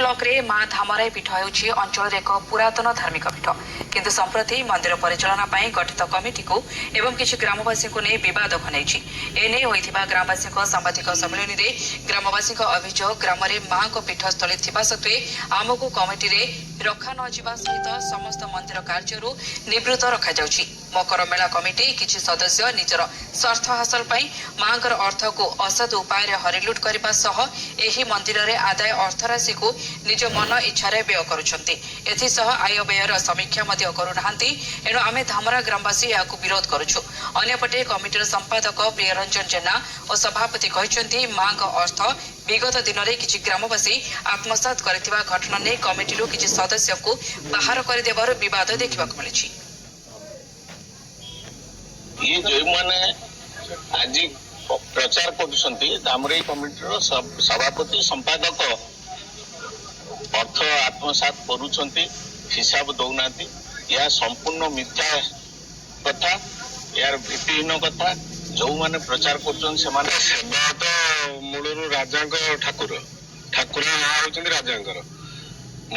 Block रे मां धामराई पीठ होउछि अंचल एक पुरातन धार्मिक पीठ किंतु संप्रति मंदिर परिचालना पाई गठित कमिटी को एवं किछि ग्रामवासी को नै विवाद घनैछि एने होइथिबा ग्रामवासी सांबादिक सम्मेलन रे ग्रामवासी अभियोग ग्राम रे मां को पीठस्थली थिबा सत्वे आमको कमिटी रे रखा न जिबा सहित समस्त मंदिर कार्य निवृत्त रखा जाउछि। मकर मेला कमिटी किछि सदस्य निजर स्वार्थ हासिल पाई मांगर अर्थ को असद उपाय रे हरिलुट करबा सह एही मंदिर रे आदाय अर्थ राशि को निज मन इच्छा रे व्यय करूछंती एथि सह आय व्ययर समीक्षा मध्य करूनाहांती एणु आमे धामरा ग्रामवासी याकु विरोध करूछु। अन्यपटे कमिटीर संपादक प्रियरंजन जेना और सभापति कहचंती मांग अर्थ विगत दिन में किछि ग्रामवासी आत्मसात करथिबा घटना ने कमिटी रो किछि सदस्य को बाहर कर देबार विवाद देखबा को मिलिछि। ये जो माने आज प्रचार करुछंती धामराई कमिटी सभापति संपादक अर्थ आत्मसात करुछंती हिसाब दौनाती या संपूर्ण मिथ्या कथा यार भित्तिहीन कथा जो माने प्रचार करुछन से माने सेवा तो मूलरू राजा ठाकुर ठाकुर होउछंती राजांकर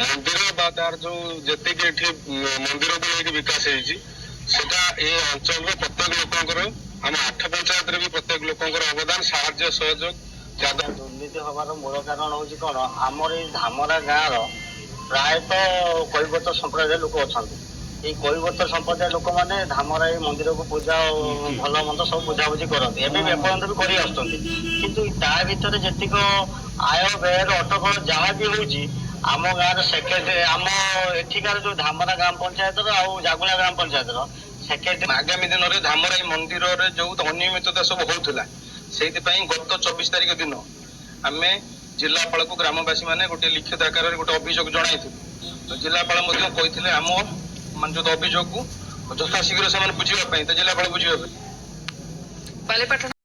मंदिर बा तार जो जते के एठी मंदिर को लेके विकास हेछि सेटा ए अंचल रो प्रत्येक लोकंकर हम 8 पंचायत रे भी प्रत्येक लोकंकर अवदान साहाय्य सहयोग ज्यादा दुर्नीति हमार मूल कारण होछि कोन हमर ए धामरा गाँ रो प्रायतः कैवत संप्रदाय लोक अछंती ये कैवत संप्रदाय लोक माने धामरा ए मंदिर को पूजा भल मंद सब पूजा बुझी करते एबे बेपर्यंत भी करी आस्तंती किंतु ता भीतर जतिक आय व्यय अटकल जहाँ भी होछि आम गाँव सेक्रेटरी आम एठिकार जो धामरा ग्राम पंचायत आउ जागुना ग्राम पंचायत सेक्रेटरी आगामी दिन में धामराई मंदिर रे जो अनियमितता सब होउथला सेति पई गत 24 तारिख दिन आमे जिलापाल को ग्रामवासी माने गोटे लिखित आकार रे गोटे अभियोग जणाइथिलु तो जिलापाल मध्ये कहिथिले आम मान जो अभियोग को यथाशीघ्र से बुझिबा पई तो जिलापाल बुझिबा पई।